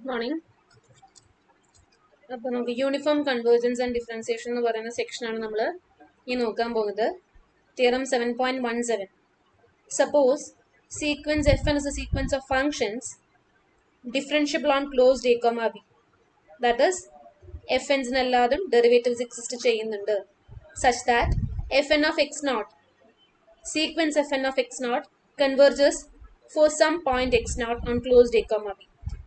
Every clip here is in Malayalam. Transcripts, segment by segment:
മോർണിംഗ്. അപ്പോൾ നമുക്ക് യൂണിഫോം കൺവേർജൻസ് ആൻഡ് ഡിഫറൻസിയേഷൻ എന്ന് പറയുന്ന സെക്ഷനാണ് നമ്മൾ ഈ നോക്കാൻ പോകുന്നത്. Theorem 7.17. Suppose sequence F N is a sequence of functions differentiable on closed A comma b. That is f എൻസിനെല്ലാതും ഡെറിവേറ്റീവ്സ് എക്സിസ്റ്റ് ചെയ്യുന്നുണ്ട്. Such that F N of X naught sequence fn of x naught converges for some point x naught on closed a comma b.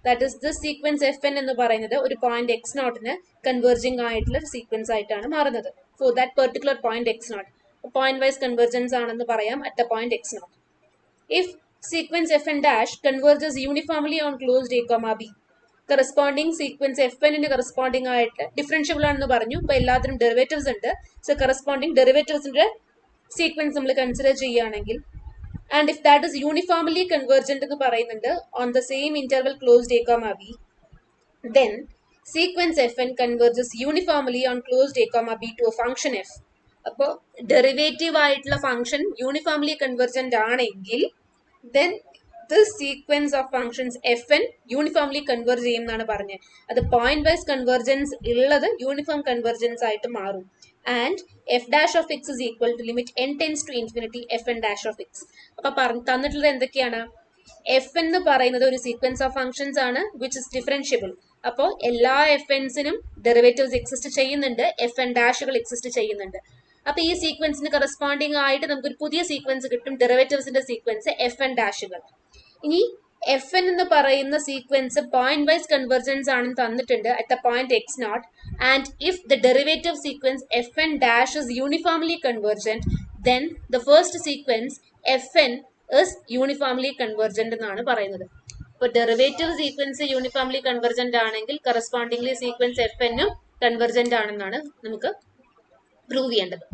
That is, this sequence fn എന്ന് പറയുന്നത് ഒരു പോയിന്റ് x നോട്ടിന് കൺവേർജിംഗ് ആയിട്ടുള്ള സീക്വൻസ് ആയിട്ടാണ് മാറുന്നത് for that particular point x naught. Point wise convergence ആണെന്ന് പറയാം at a point x naught. If sequence fn dash converges uniformly on closed a comma b, corresponding sequence fn corresponding ആയിട്ട് ഡിഫറൻഷ്യബിൾ ആണെന്ന് പറഞ്ഞു. ഇപ്പൊ എല്ലാത്തിനും ഡെറിവേറ്റീവ്സ് ഉണ്ട്. സോ കറസ്പോണ്ടിങ് ഡെറിവേറ്റീവ്സിന്റെ സീക്വൻസ് നമ്മൾ കൺസിഡർ ചെയ്യുകയാണെങ്കിൽ, and if that is uniformly convergent എന്ന് പറയുന്നുണ്ട് on the same interval closed A comma B, then sequence F N converges uniformly on closed A comma B to a function F. അപ്പോൾ ഡെറിവേറ്റീവ് ആയിട്ടുള്ള ഫംഗ്ഷൻ യൂണിഫോംലി കൺവേർജന്റ് ആണെങ്കിൽ then this sequence of functions F N uniformly converge ചെയ്യും എന്നാണ് പറഞ്ഞത്. അത് പോയിന്റ് വൈസ് കൺവേർജൻസ് ഉള്ളത് യൂണിഫോം കൺവേർജൻസ് ആയിട്ട് മാറും. And F dash of X is equal to limit N tends to infinity F N dash of X. അപ്പൊ തന്നിട്ടുള്ളത് എന്തൊക്കെയാണ്? എഫ് എന്ന് പറയുന്നത് ഒരു സീക്വൻസ് ഓഫ് ഫംഗ്ഷൻസ് ആണ് വിച്ച് ഇസ് ഡിഫറൻഷ്യബിൾ. അപ്പോൾ എല്ലാ എഫ് എൻസിനും ഡെറിവേറ്റീവ്സ് എക്സിസ്റ്റ് ചെയ്യുന്നുണ്ട്, എഫ് എൻ ഡാഷുകൾ എക്സിസ്റ്റ് ചെയ്യുന്നുണ്ട്. അപ്പൊ ഈ സീക്വൻസിന് കറസ്പോണ്ടിങ് ആയിട്ട് നമുക്കൊരു പുതിയ സീക്വൻസ് കിട്ടും, ഡെറിവേറ്റീവ്സിന്റെ സീക്വൻസ് എഫ് എൻ ഡാഷുകൾ. ഇനി എഫ് എൻ എന്ന് പറയുന്ന സീക്വൻസ് പോയിന്റ് വൈസ് കൺവേർജൻസ് ആണെന്ന് തന്നിട്ടുണ്ട് at the point X naught. And if the derivative sequence F N dash is uniformly convergent, then the first sequence F N is uniformly convergent എന്നാണ് പറയുന്നത്. ഇപ്പൊ ഡെറിവേറ്റീവ് സീക്വൻസ് യൂണിഫോംലി കൺവേർജന്റ് ആണെങ്കിൽ കറസ്പോണ്ടിംഗ്ലി സീക്വൻസ് എഫ് എന്നും കൺവേർജന്റ് ആണെന്നാണ് നമുക്ക് പ്രൂവ് ചെയ്യേണ്ടത്.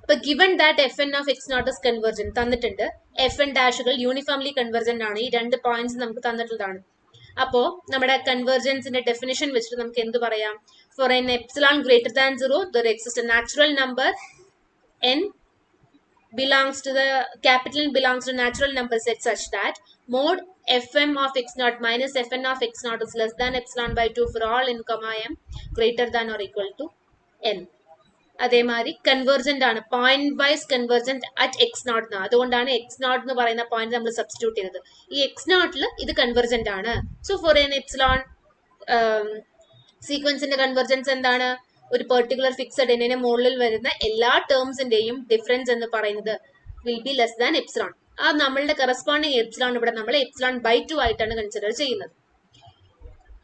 അപ്പൊ given that F N of X naught is convergent തന്നിട്ടുണ്ട്, എഫ് എൻ ഡാഷുകൾ യൂണിഫോംലി കൺവേർജന്റ് ആണ്. ഈ രണ്ട് പോയിന്റ്സ് നമുക്ക് തന്നിട്ടുള്ളതാണ്. അപ്പോ നമ്മുടെ കൺവേർജൻസിന്റെ ഡെഫിനിഷൻ വെച്ചിട്ട് നമുക്ക് എന്ത് പറയാം? For N epsilon greater than 0 there exists a natural number n belongs to the capital N belongs to natural number set such that mod fm of x naught minus fn of x naught is less than epsilon by 2 for all n comma m greater than or equal to n. അതേമാതിരി കൺവേർജന്റ് ആണ്, point wise convergent at X naught. അതുകൊണ്ടാണ് എക്സ് നോട്ട് എന്ന് പറയുന്ന പോയിന്റ് നമ്മൾ സബ്സ്റ്റിറ്റ്യൂട്ട് ചെയ്തത്. ഈ എക്സ് നോട്ടിൽ ഇത് കൺവേർജന്റ് ആണ്. സോ ഫോർ എൻ എപ്സിലോൺ സീക്വൻസിന്റെ കൺവേർജൻസ് എന്താണ്? ഒരു പെർട്ടിക്കുലർ ഫിക്സഡ് എന്നിന് മുകളിൽ വരുന്ന എല്ലാ ടേംസിന്റെയും ഡിഫറൻസ് എന്ന് പറയുന്നത് will be less than epsilon. ആ നമ്മളുടെ കറസ്പോണ്ടിങ് എപ്സിലോൺ ഇവിടെ നമ്മൾ എപ്സിലോൺ ബൈ 2 ആയിട്ടാണ് കൺസിഡർ ചെയ്യുന്നത്.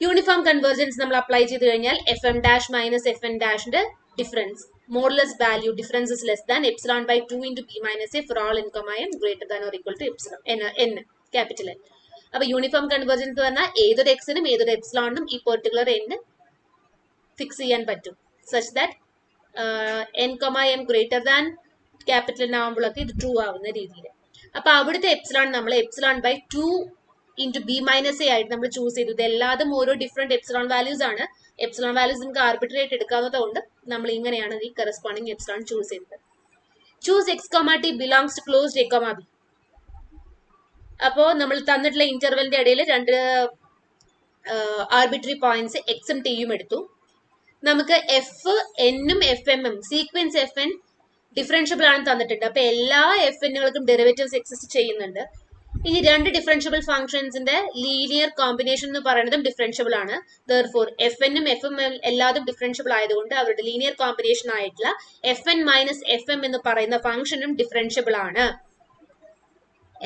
യൂണിഫോം കൺവേർജൻസ് നമ്മൾ അപ്ലൈ ചെയ്ത് കഴിഞ്ഞാൽ f M dash minus F n ഡാഷിന്റെ difference modulus value difference is less than epsilon by 2 into b minus a for all n comma m greater than or equal to epsilon n capital N. അപ്പൊ യൂണിഫോം കൺവേർജൻസ് പറഞ്ഞാൽ ഏതൊരു എക്സിനും ഏതൊരു എപ്സിലോണിനും ഈ പെർട്ടിക്കുലർ n ഫിക്സ് ചെയ്യാൻ പറ്റും such that n comma m greater than capital N ആകുമ്പോഴൊക്കെ ഇത് ട്രൂ ആവുന്ന രീതിയിൽ. അപ്പൊ അവിടുത്തെ എപ്സിലോൺ നമ്മൾ epsilon by 2 into b minus a ആയിട്ട് നമ്മൾ ചൂസ് ചെയ്തു. ഇത് എല്ലാതും ഓരോ ഡിഫറെന്റ് എപ്സിലോൺ വാല്യൂസ് ആണ്. എപ്സിലോൺ വാല്യൂസ് നമുക്ക് ആർബിട്രറി ആയിട്ട് എടുക്കാവുന്നതുകൊണ്ട് നമ്മൾ ഇങ്ങനെയാണ് ഈ കറസ്പോണ്ടിങ് എപ്സിലോൺ ചൂസ് ചെയ്തത്. Choose X comma T belongs to closed A comma B. അപ്പോ നമ്മൾ തന്നിട്ടുള്ള ഇന്റർവെലിന്റെ ഇടയിൽ രണ്ട് ആർബിട്രറി പോയിന്റ്സ് എക്സും ടിയും എടുത്തു. നമുക്ക് എഫ് എന്നും എഫ് എമ്മും സീക്വൻസ് എഫ് എൻ ഡിഫറൻഷ്യബിൾ ആണ് തന്നിട്ടുണ്ട്. അപ്പൊ എല്ലാ എഫ് എന്നുകൾക്കും ഡെറിവേറ്റീവ്സ് എക്സിസ്റ്റ് ചെയ്യുന്നുണ്ട്. ഇനി രണ്ട് ഡിഫറൻഷ്യബിൾ ഫംഗ്ഷൻസിന്റെ ലീനിയർ കോമ്പിനേഷൻ എന്ന് പറയുന്നതും ഡിഫറൻഷ്യബിൾ ആണ്. ദെർഫോർ എഫ് എന്നും എഫ് എം എല്ലാതും ഡിഫറൻഷ്യബിൾ ആയതുകൊണ്ട് അവരുടെ ലീനിയർ കോമ്പിനേഷൻ ആയിട്ടുള്ള F n minus F M എന്ന് പറയുന്ന ഫംഗ്ഷനും ഡിഫറൻഷ്യബിൾ ആണ്.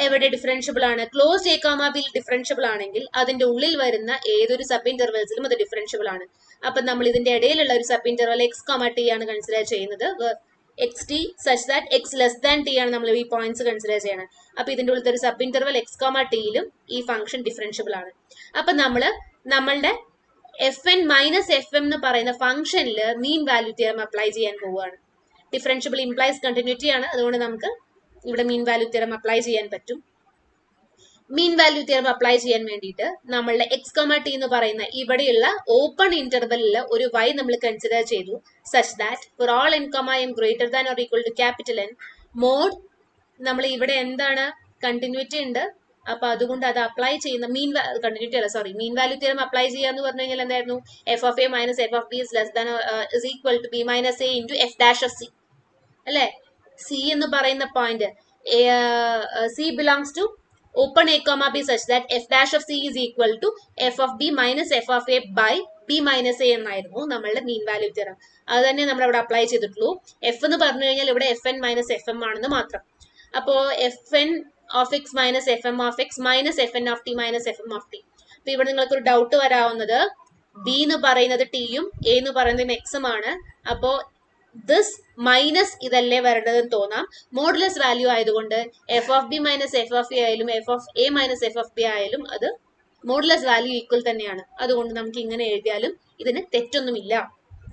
എവിടെ ഡിഫറൻഷ്യബിൾ ആണ്? ക്ലോസ്ഡ് എ കോമ ബിയിൽ ഡിഫറൻഷ്യബിൾ ആണെങ്കിൽ അതിന്റെ ഉള്ളിൽ വരുന്ന ഏതൊരു സബ് ഇന്റർവെൽസിലും അത് ഡിഫറൻഷ്യബിൾ ആണ്. അപ്പൊ നമ്മൾ ഇതിന്റെ ഇടയിലുള്ള ഒരു sub interval X comma T ആണ് കൺസിഡർ ചെയ്യുന്നത്. X T such that X less than T ആണ് നമ്മൾ ഈ പോയിന്റ്സ് കൺസിഡർ ചെയ്യണം. അപ്പൊ ഇതിന്റെ ഉള്ളിൽ ഒരു സബ് ഇന്റർവൽ എക്സ് കോമ ടിയിലും ഈ ഫംഗ്ഷൻ ഡിഫറൻഷ്യബിൾ ആണ്. അപ്പൊ നമ്മളുടെ F n minus F M എന്ന് പറയുന്ന ഫംഗ്ഷനിൽ മീൻ വാല്യൂ തിയറം അപ്ലൈ ചെയ്യാൻ പോവുകയാണ്. ഡിഫറൻഷ്യബിൾ ഇംപ്ലൈസ് കണ്ടിന്യൂറ്റി ആണ്, അതുകൊണ്ട് നമുക്ക് ഇവിടെ മീൻ വാല്യൂ തിയറം അപ്ലൈ ചെയ്യാൻ പറ്റും. മീൻ വാല്യൂ തിയറം അപ്ലൈ ചെയ്യാൻ വേണ്ടിയിട്ട് നമ്മളുടെ എക്സ് കോമ ടി എന്ന് പറയുന്ന ഇവിടെയുള്ള ഓപ്പൺ ഇന്റർവെല്ലിൽ ഒരു y നമ്മൾ കൺസിഡർ ചെയ്തു such that for all n comma m greater than or equal to capital N mod നമ്മൾ ഇവിടെ എന്താണ് കണ്ടിന്യൂറ്റി ഉണ്ട്, അപ്പൊ അതുകൊണ്ട് അത് അപ്ലൈ ചെയ്യുന്ന കണ്ടിന്യൂറ്റി അല്ല sorry mean value theorem apply ചെയ്യാന്ന് പറഞ്ഞു കഴിഞ്ഞാൽ എന്തായിരുന്നു F of A minus F of B is less than is equal to B minus A into F dash of C അല്ലെ. സി എന്ന് പറയുന്ന point C belongs to open a comma b such that f dash of c is equal to f of b minus f of a by b minus a എന്നായിരുന്നു നമ്മളുടെ മീൻ വാല്യൂ തിയറം. അത് തന്നെ നമ്മൾ അവിടെ അപ്ലൈ ചെയ്തിട്ടുള്ളൂ. എഫ് എന്ന് പറഞ്ഞു കഴിഞ്ഞാൽ ഇവിടെ F n minus F M ആണെന്ന് മാത്രം. അപ്പോ F N of X minus F M of X minus F N of T minus F M of T. അപ്പൊ ഇവിടെ നിങ്ങൾക്ക് ഒരു ഡൗട്ട് വരാവുന്നത് ബി എന്ന് പറയുന്നത് ടിയും എ എന്ന് പറയുന്നത് എക്സും ആണ്. അപ്പോ ദിസ് മൈനസ് ഇതല്ലേ വരേണ്ടതെന്ന് തോന്നാം. മോഡുലസ് വാല്യൂ ആയതുകൊണ്ട് f of b minus F of a ആയാലും f of A minus F of b ആയാലും അത് മോഡുലസ് വാല്യൂ ഈക്വൽ തന്നെയാണ്. അതുകൊണ്ട് നമുക്ക് ഇങ്ങനെ എഴുതിയാലും ഇതിന് തെറ്റൊന്നുമില്ല.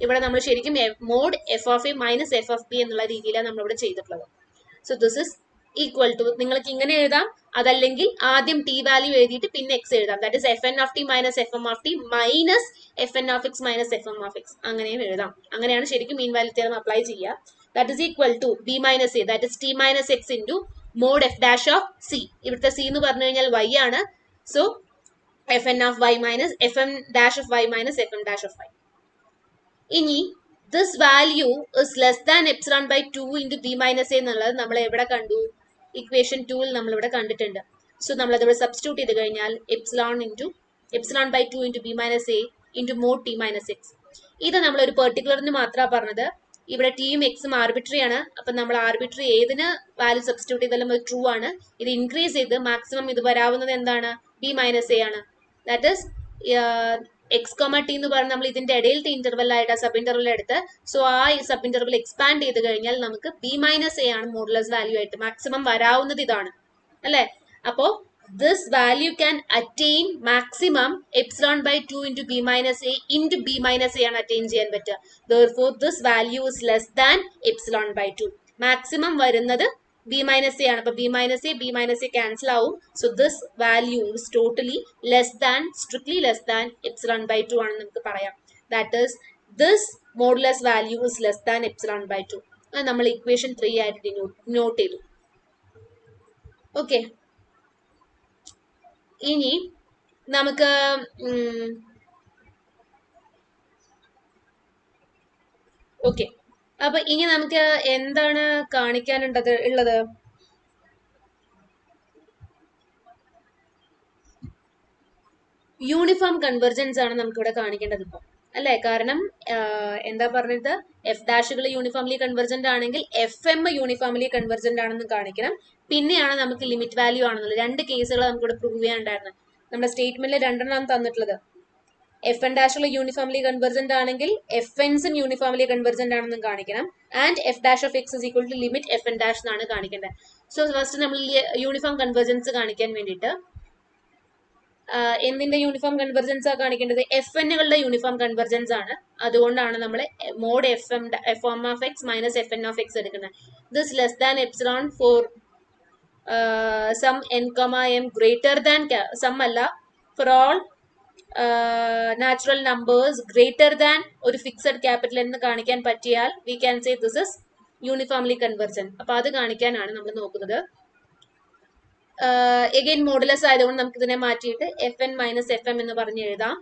ഇവിടെ നമ്മൾ ശരിക്കും mod F of A minus F of B എന്നുള്ള രീതിയിലാണ് നമ്മളിവിടെ ചെയ്തിട്ടുള്ളത്. So this is equal to നിങ്ങൾക്ക് ഇങ്ങനെ എഴുതാം, അതല്ലെങ്കിൽ ആദ്യം ടി വാല്യൂ എഴുതിയിട്ട് പിന്നെ എക്സ് എഴുതാം. That is F N of T minus F M of T minus F N of X minus F M of X അങ്ങനെയും എഴുതാം. അങ്ങനെയാണ് ശരിക്കും മീൻ വാല്യൂ തിയറം അപ്ലൈ ചെയ്യുക. That is equal to B minus A that is T minus X into mod F dash of C. ഇവിടുത്തെ സി എന്ന് പറഞ്ഞു കഴിഞ്ഞാൽ വൈ ആണ്. So F N of Y minus F M dash of Y minus F M dash of y. ഇനി this value is less than epsilon by 2 into B minus a എന്നുള്ളത് നമ്മൾ എവിടെ കണ്ടു? ഇക്വേഷൻ 2ൽ നമ്മൾ ഇവിടെ കണ്ടിട്ടുണ്ട്. സോ നമ്മൾ അതിവിടെ സബ്സ്റ്റിറ്റ്യൂട്ട് ചെയ്ത് കഴിഞ്ഞാൽ epsilon by 2 into B minus A into mod T minus X. ഇത് നമ്മൾ ഒരു പെർട്ടിക്കുലറിന് മാത്രമാണ് പറഞ്ഞത്. ഇവിടെ ടിയും എക്സും ആർബിട്രറി ആണ്. അപ്പൊ നമ്മൾ ആർബിട്രറി ഏതിന് വാല്യൂ സബ്സ്റ്റിറ്റ്യൂട്ട് ചെയ്താലും അത് ട്രൂ ആണ്. ഇത് ഇൻക്രീസ് ചെയ്ത് മാക്സിമം ഇത് വരാവുന്നത് എന്താണ്? ബി മൈനസ് എ ആണ്. That is X comma T എന്ന് പറഞ്ഞാൽ നമ്മൾ ഇതിന്റെ ഇടയിലത്തെ ഇന്റർവെൽ ആയിട്ട് സബ് ഇന്റർവെൽ എടുത്ത് സോ ആ സബ് ഇന്റർവെൽ എക്സ്പാൻഡ് ചെയ്ത് കഴിഞ്ഞാൽ നമുക്ക് ബി മൈനസ് എ ആണ് മോഡുലസ് വാല്യൂ ആയിട്ട് മാക്സിമം വരാവുന്നത് ഇതാണ് അല്ലെ. അപ്പോ this value can attain maximum epsilon by 2 into B minus A into B minus A ആണ് അറ്റെയിൻ ചെയ്യാൻ പറ്റുക. Therefore this value is less than epsilon by 2. Maximum വരുന്നത് ബി മൈനസ് എ ആണ്. അപ്പൊ ബി മൈനസ് എ ക്യാൻസൽ ആവും. So this value is totally less than strictly less than epsilon by 2 ആണെന്ന് നമുക്ക് പറയാം. That is this modulus value is less than epsilon by 2. അത് നമ്മൾ ഇക്വേഷൻ 3 ആയിട്ട് നോട്ട് ചെയ്തു. ഓക്കെ, ഇനി നമുക്ക് ഓക്കെ അപ്പൊ ഇനി നമുക്ക് എന്താണ് ഉള്ളത്? യൂണിഫോം കൺവെർജൻസ് ആണ് നമുക്ക് ഇവിടെ കാണിക്കേണ്ടത് ഇപ്പൊ അല്ലെ. കാരണം എന്താ പറഞ്ഞത്, എഫ് ഡാഷുകൾ യൂണിഫോംലി കൺവെർജന്റ് ആണെങ്കിൽ എഫ് എം യൂണിഫോംലി കൺവെർജന്റ് ആണെന്ന് കാണിക്കണം. പിന്നെയാണ് നമുക്ക് ലിമിറ്റ് വാല്യൂ ആണെന്നുള്ളത്. രണ്ട് കേസുകൾ നമുക്ക് ഇവിടെ പ്രൂവ് ചെയ്യാനുണ്ടായിരുന്നു. നമ്മുടെ സ്റ്റേറ്റ്മെന്റിൽ രണ്ടെണ്ണം തന്നിട്ടുള്ളത്. എഫ് എൻ ഡാഷുകൾ യൂണിഫോംലി കൺവെർജന്റ് ആണെങ്കിൽ എഫ് എൻസും യൂണിഫോംലി കൺവെർജന്റ് ആണെന്ന് കാണിക്കണം. And F dash of X is equal to limit F N dash എന്നാണ് കാണിക്കേണ്ടത്. സോ ഫസ്റ്റ് നമ്മൾ യൂണിഫോം കൺവെർജൻസ് കാണിക്കാൻ വേണ്ടിയിട്ട് എന്തിന്റെ യൂണിഫോം കൺവെർജൻസ് ആ കാണിക്കേണ്ടത്? എഫ് എന്നുകളുടെ യൂണിഫോം കൺവെർജൻസ് ആണ്. അതുകൊണ്ടാണ് നമ്മൾ mod f M of X minus F N of x എടുക്കുന്നത്. This less than epsilon for some n comma m greater than some അല്ല for all natural numbers greater than ഒരു ഫിക്സഡ് ക്യാപിറ്റൽ എന്ന് കാണിക്കാൻ പറ്റിയാൽ we can say this is uniformly convergent. അപ്പൊ അത് കാണിക്കാനാണ് നമ്മൾ നോക്കുന്നത്. എഗെയിൻ മോഡുലസ് ആയതുകൊണ്ട് നമുക്ക് ഇതിനെ മാറ്റിയിട്ട് F n minus F M എന്ന് പറഞ്ഞ് എഴുതാം.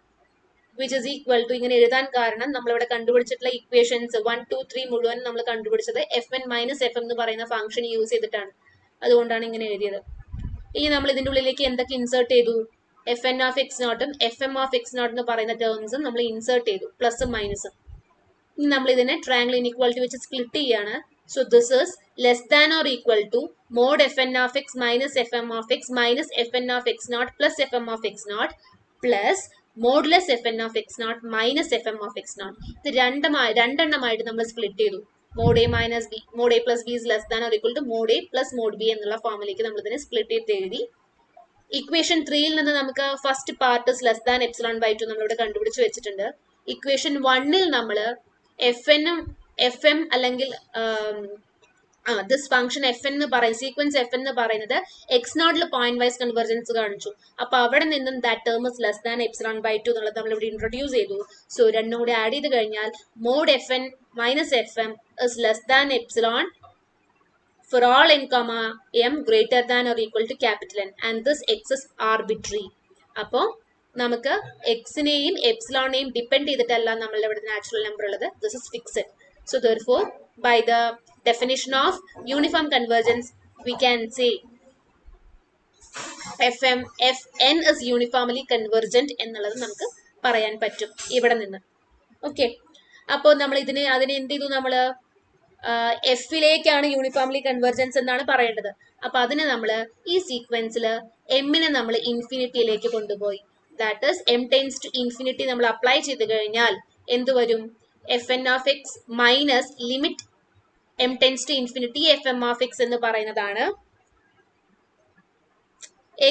വിച്ച് ഇസ് ഈക്വൽ ടു ഇങ്ങനെ എഴുതാൻ കാരണം നമ്മളിവിടെ കണ്ടുപിടിച്ചിട്ടുള്ള ഇക്വേഷൻസ് 1, 2, 3 മുഴുവൻ നമ്മൾ കണ്ടുപിടിച്ചത് F n minus F M എന്ന് പറയുന്ന ഫംഗ്ഷൻ യൂസ് ചെയ്തിട്ടാണ്. അതുകൊണ്ടാണ് ഇങ്ങനെ എഴുതിയത്. ഇനി നമ്മൾ ഇതിന്റെ ഉള്ളിലേക്ക് എന്തൊക്കെ ഇൻസേർട്ട് ചെയ്തു? എഫ് എൻ ഓഫ് എക്സ് നോട്ടും f M of X naught എന്ന് പറയുന്ന ടേംസും നമ്മൾ ഇൻസേർട്ട് ചെയ്തു, പ്ലസും മൈനസും. ഇനി നമ്മൾ ഇതിനെ ട്രയാംഗിൾ ഇൻഇക്വാലിറ്റി വെച്ച് സ്പ്ലിറ്റ് ചെയ്യാണ്. So this is less than or equal to mod fn of x minus fm of x minus fn of x naught plus fm of x naught plus modulus fn of x naught minus fm of x naught. ഇത് രണ്ടെണ്ണമായിട്ട് നമ്മൾ സ്പ്ലിറ്റ് ചെയ്തു. mod a minus b, mod a plus b is less than or equal to mod a plus mod b എന്നുള്ള ഫോമിലേക്ക് നമ്മൾ ഇതിനെ സ്പ്ലിറ്റ് ചെയ്ത് എഴുതി. ഇക്വേഷൻ 3ൽ നിന്ന് നമുക്ക് first part is less than epsilon by 2 നമ്മളിവിടെ കണ്ടുപിടിച്ച് വെച്ചിട്ടുണ്ട്. ഇക്വേഷൻ 1ൽ നമ്മൾ എഫ് എം അല്ലെങ്കിൽ ദിസ് ഫംഗ്ഷൻ എഫ് എന്ന് പറയുന്നത് സീക്വൻസ് എഫ് എന്ന് പറയുന്നത് എക്സ് നോട്ടിൽ പോയിന്റ് വൈസ് കൺവെർജൻസ് കാണിച്ചു. അപ്പൊ അവിടെ നിന്നും that term is less than epsilon by 2 എന്നുള്ളത് നമ്മൾ ഇവിടെ ഇൻട്രൊഡ്യൂസ് ചെയ്തു. സോ രണ്ടും കൂടി ആഡ് ചെയ്ത് കഴിഞ്ഞാൽ mod f n minus F m is less than epsilon for all n comma m greater than or equal to capital N and this x is arbitrary. അപ്പോൾ നമുക്ക് എക്സിനെയും എപ്സിലോണെയും ഡിപ്പെൻഡ് ചെയ്തിട്ടല്ല നമ്മളുടെ ഇവിടെ നാച്ചുറൽ നമ്പർ ഉള്ളത്. This is fixed. So therefore by the definition of uniform convergence we can say Fn is uniformly convergent എന്നുള്ളത് നമുക്ക് പറയാൻ പറ്റും ഇവിടെ നിന്ന്. ഓക്കെ, അപ്പോൾ നമ്മൾ അതിനെ എന്ത് ചെയ്തു, നമ്മൾ എഫിലേക്കാണ് യൂണിഫോംലി കൺവെർജൻസ് എന്നാണ് പറയേണ്ടത്. അപ്പൊ അതിന് നമ്മൾ ഈ സീക്വൻസിൽ എമ്മിനെ നമ്മൾ ഇൻഫിനിറ്റിയിലേക്ക് കൊണ്ടുപോയി. That is m tends to infinity നമ്മൾ അപ്ലൈ ചെയ്ത് കഴിഞ്ഞാൽ എന്ത് വരും? F N of X minus limit m tends to infinity f M of x എന്ന് പറയുന്നതാണ്.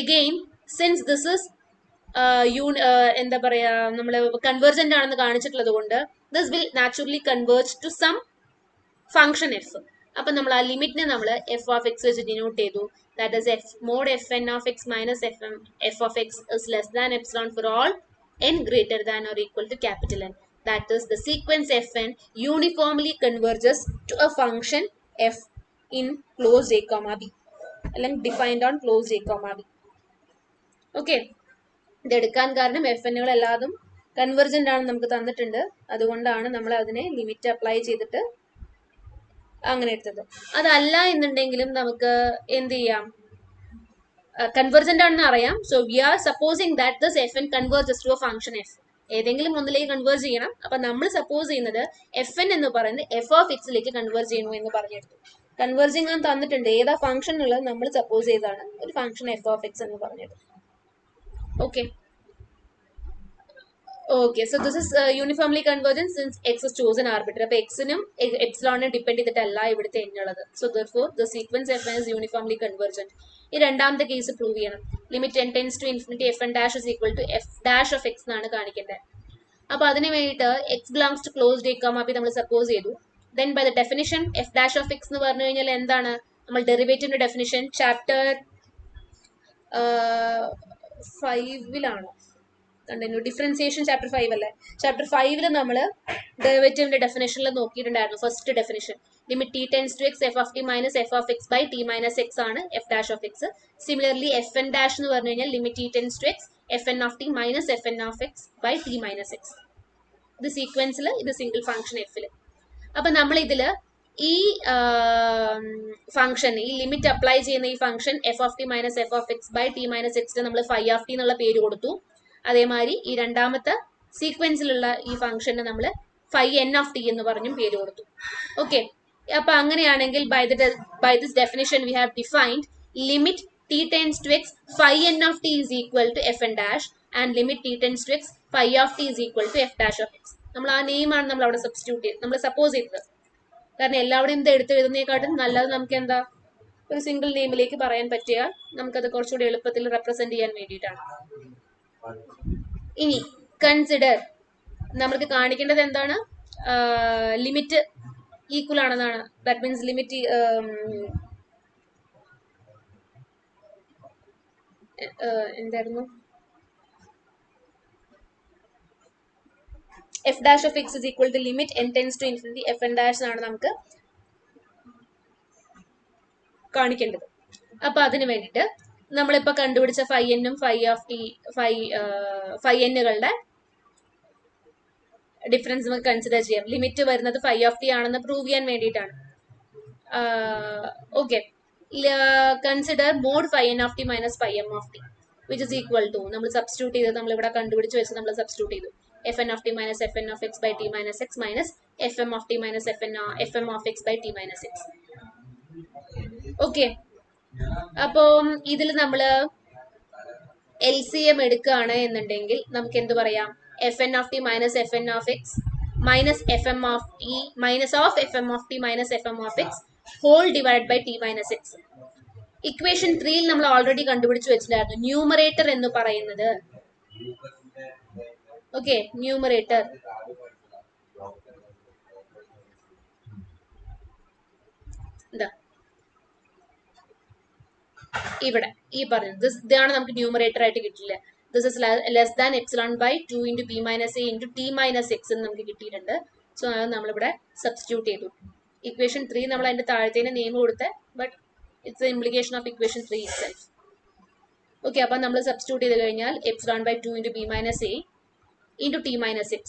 എഗെയിൻ സിൻസ് ദിസ് ഇസ് എന്താ പറയാ, നമ്മൾ കൺവെർജന്റ് ആണെന്ന് കാണിച്ചിട്ടുള്ളത് കൊണ്ട് this will naturally converge to some function f. അപ്പൊ നമ്മൾ ആ ലിമിറ്റിനെ നമ്മൾ എഫ് ഓഫ് എക്സ് വെച്ച് ഡിനോട്ട് ചെയ്തു. That is f mod f N of X minus F of X is less than epsilon for all n greater than or equal to capital N. That is the sequence Fn uniformly converges to a function f in closed a comma b അല്ലെങ്കിൽ defined on closed a comma b. Okay, ഇത് എടുക്കാൻ കാരണം എഫ്എന്നുകൾ എല്ലാതും കൺവെർജന്റ് ആണ് നമുക്ക് തന്നിട്ടുണ്ട്. അതുകൊണ്ടാണ് നമ്മൾ അതിനെ ലിമിറ്റ് അപ്ലൈ ചെയ്തിട്ട് അങ്ങനെ എടുത്തത്. അതല്ല എന്നുണ്ടെങ്കിലും നമുക്ക് എന്ത് ചെയ്യാം, കൺവെർജന്റ് ആണെന്ന് അറിയാം. So we are supposing that this f N converges to a function f. ഏതെങ്കിലും ഒന്നിലേക്ക് കൺവേർജ് ചെയ്യണം. അപ്പൊ നമ്മൾ സപ്പോസ് ചെയ്യുന്നത് എഫ് എൻ എന്ന് പറയുന്നത് എഫ് ഓഫ് എക്സിലേക്ക് കൺവേർജ് ചെയ്യണു എന്ന് പറഞ്ഞെടുത്തു. കൺവേർജിങ് ആണ് തന്നിട്ടുണ്ട്, ഏതാ ഫംഗ്ഷൻ ഉള്ളത് നമ്മൾ സപ്പോസ് ചെയ്താണ് ഒരു ഫംഗ്ഷൻ എഫ് ഓഫ് എക്സ് എന്ന് പറഞ്ഞത്. Okay okay, so this is uniformly convergence since x is chosen arbitrary. അപ്പൊ എക്സിനും എപ്സിലോണിനും ഡിപ്പെൻഡ് ചെയ്തിട്ടല്ല ഇവിടുത്തെ എന്നുള്ളത്. So therefore the sequence Fn is uniformly convergent. ഈ രണ്ടാമത്തെ കേസ് പ്രൂവ് ചെയ്യണം. Limit n tends to infinity F N dash is equal to f dash of x എന്നാണ് കാണിക്കേണ്ടത്. അപ്പൊ അതിന് വേണ്ടിയിട്ട് x belongs to closed A comma b നമ്മൾ സപ്പോസ് ചെയ്തു. Then by the definition F dash of x എന്ന് പറഞ്ഞു കഴിഞ്ഞാൽ എന്താണ്, നമ്മൾ ഡെറിവേറ്റീവിന്റെ ഡെഫിനിഷൻ ചാപ്റ്റർ 5-ലാണ് കണ്ടിന്യൂ. ഡിഫറൻസിയേഷൻ ചാപ്റ്റർ 5 അല്ലേ? ചാപ്റ്റർ 5 നമ്മൾ ഡെറിവേറ്റീവിന്റെ ഡെഫിനേഷനിൽ നോക്കിയിട്ടുണ്ടായിരുന്നു. First definition limit t tends to x f of T minus F of x by t minus x ആണ് f dash of x. Similarly f N dash എന്ന് പറഞ്ഞു കഴിഞ്ഞാൽ limit t tends to x f N of T minus F N of x by t minus X. ഇത് സീക്വൻസിൽ, ഇത് സിംഗിൾ ഫംഗ്ഷൻ എഫില്. അപ്പൊ നമ്മൾ ഇതില് ഈ ഫംഗ്ഷൻ, ഈ ലിമിറ്റ് അപ്ലൈ ചെയ്യുന്ന ഈ function f of T minus F of x by t minus എക്സിന് നമ്മൾ ഫൈ ഓഫ് ടി എന്നുള്ള പേര് കൊടുത്തു. അതേമാതിരി ഈ രണ്ടാമത്തെ സീക്വൻസിലുള്ള ഈ ഫംഗ്ഷന് നമ്മൾ ഫൈ എൻ ഓഫ് ടി എന്ന് പറഞ്ഞും പേര് കൊടുത്തു. ഓക്കെ, അപ്പൊ അങ്ങനെയാണെങ്കിൽ by this definition we have defined limit t tends to x phi n of t is equal to f N dash and limit t tends to x phi of t is equal to f dash of x. നമ്മൾ ആ നെയിമാണ് നമ്മൾ അവിടെ സബ്സ്റ്റിറ്റ്യൂട്ട് ചെയ്ത് നമ്മൾ സപ്പോസ് ചെയ്തത്. കാരണം എല്ലാവരും ഇത് എടുത്ത് എഴുതുന്നതിനെക്കാട്ടും നല്ലത് നമുക്ക് എന്താ, ഒരു സിംഗിൾ നെയിമിലേക്ക് പറയാൻ പറ്റിയാൽ നമുക്കത് കുറച്ചുകൂടി എളുപ്പത്തിൽ റെപ്രസെന്റ് ചെയ്യാൻ വേണ്ടിയിട്ടാണ്. ഇനി കൺസിഡർ നമ്മൾക്ക് കാണിക്കേണ്ടത് എന്താണ്, ലിമിറ്റ് ഈക്വൽ ആണെന്നാണ്. ദാറ്റ് മീൻസ് ലിമിറ്റ് എന്തായിരുന്നു, f dash of X is equal to limit N tends to infinity F N dash ആണ് നമുക്ക് കാണിക്കേണ്ടത്. അപ്പൊ അതിന് വേണ്ടിയിട്ട് നമ്മളിപ്പോ കണ്ടുപിടിച്ച ഫൈ എന്നും ഫൈ എന്നുകളുടെ ഡിഫറൻസ് നമുക്ക് കൺസിഡർ ചെയ്യാം. ലിമിറ്റ് വരുന്നത് ഫൈ ഓഫ് ടി ആണെന്ന് പ്രൂവ് ചെയ്യാൻ വേണ്ടിയിട്ടാണ്. Okay, consider mod phi n of T minus phi m of t which is equal to, നമ്മൾ സബ്സ്റ്റിറ്റ്യൂട്ട് ചെയ്ത് നമ്മൾ ഇവിടെ കണ്ടുപിടിച്ച് വെച്ച് നമ്മൾ സബ്സ്റ്റിറ്റ്യൂട്ട് ചെയ്തു f N of T minus F N of x by t minus x minus F M of T minus F M of x by t minus x. Okay, അപ്പം ഇതിൽ നമ്മള് LCM എടുക്കുകയാണ് എന്നുണ്ടെങ്കിൽ നമുക്ക് എന്ത് പറയാം, f N of T minus F N of X minus F M of T minus of f M of T minus F M of x whole divide by t minus x. Equation 3 നമ്മൾ ഓൾറെഡി കണ്ടുപിടിച്ച് വെച്ചിട്ടുണ്ടായിരുന്നു. ന്യൂമറേറ്റർ എന്ന് പറയുന്നത്, ഓക്കെ, ന്യൂമറേറ്റർ എന്താ ഇവിടെ ഈ പറഞ്ഞത് ഇതാണ് നമുക്ക് ന്യൂമറേറ്റർ ആയിട്ട് കിട്ടില്ല. This is less than epsilon by 2 into p minus A into t minus x എന്ന് നമുക്ക് കിട്ടിയിട്ടുണ്ട്. സോ അത് നമ്മളിവിടെ സബ്സ്റ്റിറ്റ്യൂട്ട് ചെയ്തു. ഇക്വേഷൻ 3 നമ്മൾ അതിന്റെ താഴത്തേന് നെയിം കൊടുത്ത് but it's the implication of equation 3 itself. Okay, അപ്പോൾ നമ്മൾ സബ്സ്റ്റിറ്റ്യൂട്ട് ചെയ്ത് കഴിഞ്ഞാൽ epsilon by 2 into b minus a into t minus x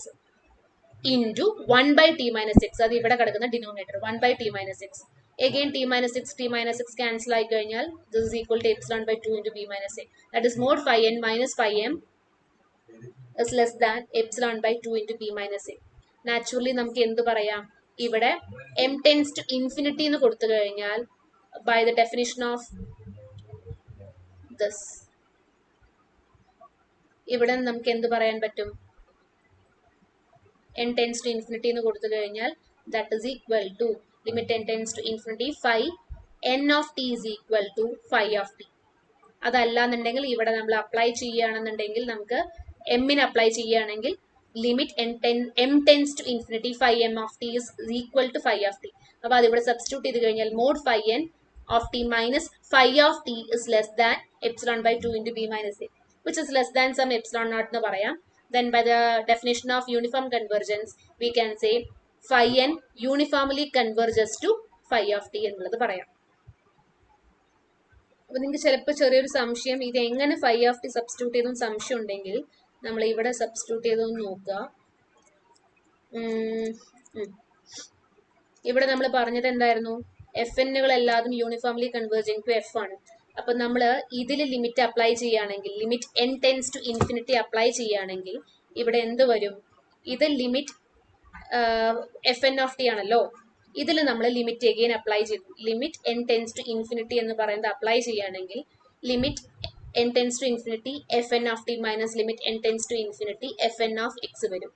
into 1 by t minus x. അത് ഇവിടെ കിടക്കുന്ന denominator 1 by t minus x. Again t minus x cancel ആയി കഴിഞ്ഞാൽ this is equal to epsilon by 2 into b minus a. That is mod phi n minus phi m is less than epsilon by 2 into b minus a. Naturally നമുക്ക് എന്ത് പറയാം, ഇവിടെ m tends to infinity എന്ന് കൊടുത്തു കഴിഞ്ഞാൽ by the definition of this ഇവിടെ നമുക്ക് എന്ത് പറയാൻ പറ്റും, n tends to infinity എന്ന് കൊടുത്തു കഴിഞ്ഞാൽ that is equal to limit n tends to infinity phi n of t is equal to phi of t. അതല്ല എന്നുണ്ടെങ്കിൽ ഇവിടെ നമ്മൾ അപ്ലൈ ചെയ്യുകയാണെന്നുണ്ടെങ്കിൽ നമുക്ക് എമ്മിന് അപ്ലൈ ചെയ്യുകയാണെങ്കിൽ limit m tends to infinity phi m of t is equal to phi of t. അപ്പോൾ അതിവിടെ സബ്സ്റ്റിറ്റ്യൂട്ട് ചെയ്ത് കഴിഞ്ഞാൽ mod phi n of t minus phi of t is less than epsilon by 2 into b minus a, which is less than some epsilon naught എന്ന് പറയാം. Then by the definition of uniform convergence we can say phi n uniformly converges to phi of t എന്നുള്ളത് പറയാം. അപ്പോൾ നിങ്ങൾക്ക് ചിലപ്പോൾ ചെറിയൊരു സംശയം, ഇത് എങ്ങനെ phi of t സബ്സ്റ്റിറ്റ്യൂട്ട് ചെയ്തെന്ന് സംശയം ഉണ്ടെങ്കിൽ നമ്മൾ ഇവിടെ സബ്സ്റ്റിറ്റ്യൂട്ട് ചെയ്തൊന്ന് നോക്കുക. ഇവിടെ നമ്മൾ പറഞ്ഞത് എന്തായിരുന്നു, എഫ് എന്നുകൾ എല്ലാതും യൂണിഫോംലി കൺവേർജിങ് ടു എഫ് ആണ്. അപ്പം നമ്മൾ ഇതിൽ ലിമിറ്റ് അപ്ലൈ ചെയ്യുകയാണെങ്കിൽ, limit n tends to infinity apply ചെയ്യുകയാണെങ്കിൽ ഇവിടെ എന്ത് വരും, ഇത് limit F N of t ആണല്ലോ, ഇതിൽ നമ്മൾ ലിമിറ്റ് എഗെയിൻ അപ്ലൈ ചെയ്തു. Limit n tends to infinity എന്ന് പറയുന്നത് അപ്ലൈ ചെയ്യുകയാണെങ്കിൽ limit n tends to infinity F N of T minus limit n tends to infinity F N of x വരും.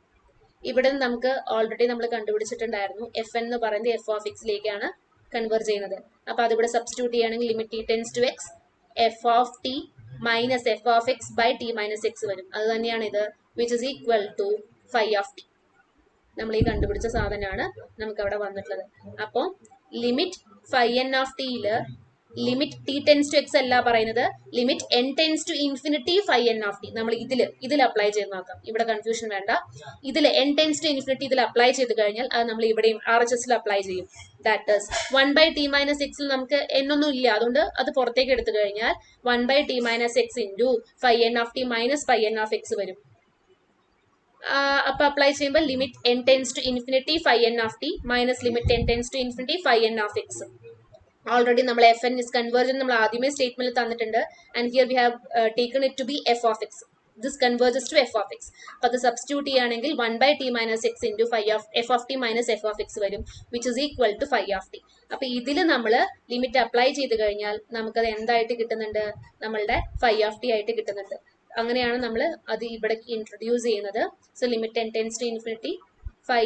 ഇവിടെ നമുക്ക് ഓൾറെഡി നമ്മൾ കണ്ടുപിടിച്ചിട്ടുണ്ടായിരുന്നു എഫ് എന്ന് പറയുന്നത് എഫ് ഓഫ് എക്സിലേക്കാണ് കൺവേർട്ട് ചെയ്യുന്നത്. അപ്പോൾ അതിവിടെ സബ്സ്റ്റിറ്റ്യൂട്ട് ചെയ്യുകയാണെങ്കിൽ limit t tends to x f of T minus F of x by t minus x വരും. അത് തന്നെയാണ് ഇത്, which is equal to phi of t. നമ്മൾ ഈ കണ്ടുപിടിച്ച സാധനമാണ് നമുക്ക് അവിടെ വന്നിട്ടുള്ളത്. അപ്പോൾ ലിമിറ്റ് ഫൈ എൻ ഓഫ് ടിയിൽ limit t tends to x അല്ല പറയുന്നത്, limit n tends to infinity phi n of t. നമ്മൾ ഇതിൽ അപ്ലൈ ചെയ്ത് നോക്കാം, ഇവിടെ കൺഫ്യൂഷൻ വേണ്ട. ഇതിൽ n ടെൻസ് ടു ഇൻഫിനിറ്റി ഇതിൽ അപ്ലൈ ചെയ്ത് കഴിഞ്ഞാൽ അത് നമ്മൾ ഇവിടെയും RHS അപ്ലൈ ചെയ്യും. That is 1 by t minus എക്സിൽ നമുക്ക് n ഒന്നും ഇല്ല, അതുകൊണ്ട് അത് പുറത്തേക്ക് എടുത്തു കഴിഞ്ഞാൽ 1 by t minus x into phi n of T minus phi n of x വരും. അപ്പോൾ അപ്ലൈ ചെയ്യുമ്പോൾ limit n tends to infinity phi n of T minus limit n tends to infinity phi n of x. Already നമ്മൾ എഫ് എൻ ഇസ് കൺവേർജൻ നമ്മൾ ആദ്യമേ സ്റ്റേറ്റ്മെന്റിൽ തന്നിട്ടുണ്ട്. And here we have taken it to be f of x. This converges to f of x. അപ്പോൾ അത് സബ്സ്റ്റിറ്റ്യൂട്ട് ചെയ്യുകയാണെങ്കിൽ 1 by t minus x into phi of f of T minus F of x വരും, which is equal to phi of t. അപ്പോൾ ഇതിൽ നമ്മൾ ലിമിറ്റ് അപ്ലൈ ചെയ്ത് കഴിഞ്ഞാൽ നമുക്കത് എന്തായിട്ട് കിട്ടുന്നുണ്ട്, നമ്മളുടെ ഫൈ ഓഫ് ടി ആയിട്ട് കിട്ടുന്നുണ്ട്. അങ്ങനെയാണ് നമ്മൾ അത് ഇവിടെ ഇൻട്രൊഡ്യൂസ് ചെയ്യുന്നത്. So limit n tends to infinity phi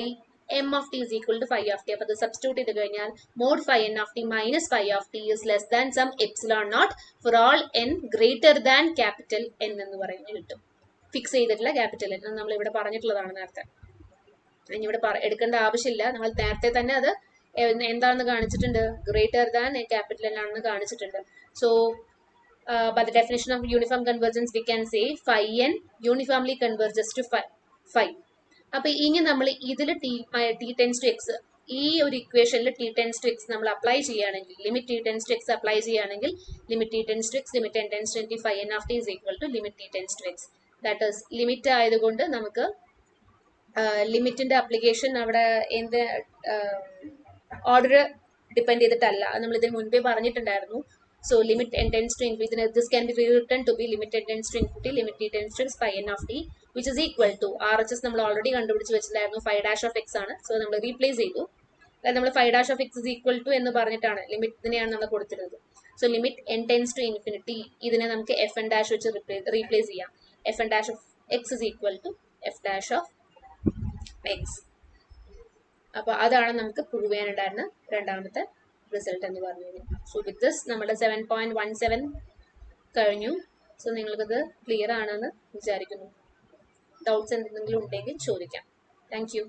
m of t is equal to phi of t. അപ്പോൾ അത് സബ്സ്റ്റിറ്റ്യൂട്ട് ചെയ്ത് കഴിഞ്ഞാൽ mod phi n of t minus phi of t is less than some epsilon naught for all n greater than capital N എന്ന് പറയുന്നത് കിട്ടും. ഫിക്സ് ചെയ്തിട്ടുള്ള ക്യാപിറ്റൽ N നമ്മൾ ഇവിടെ പറഞ്ഞിട്ടുള്ളതാണ് നേരത്തെ. ഇനി ഇവിടെ എടുക്കേണ്ട ആവശ്യമില്ല, നമ്മൾ നേരത്തെ തന്നെ അത് എന്താണെന്ന് കാണിച്ചിട്ടുണ്ട്, ഗ്രേറ്റർ ദാൻ ക്യാപിറ്റൽ N ആണെന്ന് കാണിച്ചിട്ടുണ്ട്. So by the definition of uniform convergence we can say phi n uniformly converges to phi. അപ്പോൾ ഇനി നമ്മൾ ഇതിൽ ടി ടെൻസ് ടു എക്സ്, ഈ ഒരു ഇക്വേഷനിൽ ടി ടെൻസ് ടു എക്സ് നമ്മൾ അപ്ലൈ ചെയ്യുകയാണെങ്കിൽ, limit t tends to x apply ചെയ്യുകയാണെങ്കിൽ limit t tends to x limit n tends to phi n of t is equal to limit t tends to x. That is limit ആയതുകൊണ്ട് നമുക്ക് ലിമിറ്റിന്റെ അപ്ലിക്കേഷൻ അവിടെ എന്ത് ഓർഡർ ഡിപ്പെൻഡ് ചെയ്തിട്ടല്ല, നമ്മൾ ഇതിന് മുൻപേ പറഞ്ഞിട്ടുണ്ടായിരുന്നു. So limit n tends to infinity, this can be rewritten to be limit n tends to infinity limit t tends to phi n of t, which is equal to RHS നമ്മൾ ഓൾറെഡി കണ്ടുപിടിച്ച് വെച്ചിട്ടുണ്ടായിരുന്നു, ഫൈ ഡാഷ് ഓഫ് എക്സ് ആണ്. സോ നമ്മൾ റീപ്ലേസ് ചെയ്തു. അതായത് നമ്മൾ phi dash of X is equal to എന്ന് പറഞ്ഞിട്ടാണ് ലിമിറ്റ് ഇതിനെയാണ് നമ്മൾ കൊടുത്തിരുന്നത്. So limit n tends to infinity ഇതിനെ നമുക്ക് എഫ് എൻ ഡാഷ് വെച്ച് റീപ്ലേസ് ചെയ്യാം. F N dash of X is equal to f dash of x. അപ്പോൾ അതാണ് നമുക്ക് പ്രൂവ് ചെയ്യാനുണ്ടായിരുന്ന രണ്ടാമത്തെ റിസൾട്ട് എന്ന് പറഞ്ഞു കഴിഞ്ഞാൽ. സോ വിത്ത് ദിസ് നമ്മുടെ 7.17 കഴിഞ്ഞു. സോ നിങ്ങൾക്കത് ക്ലിയർ ആണെന്ന് വിചാരിക്കുന്നു. ഡൗട്ട്സ് എന്തെങ്കിലും ഉണ്ടെങ്കിൽ ചോദിക്കാം. Thank you.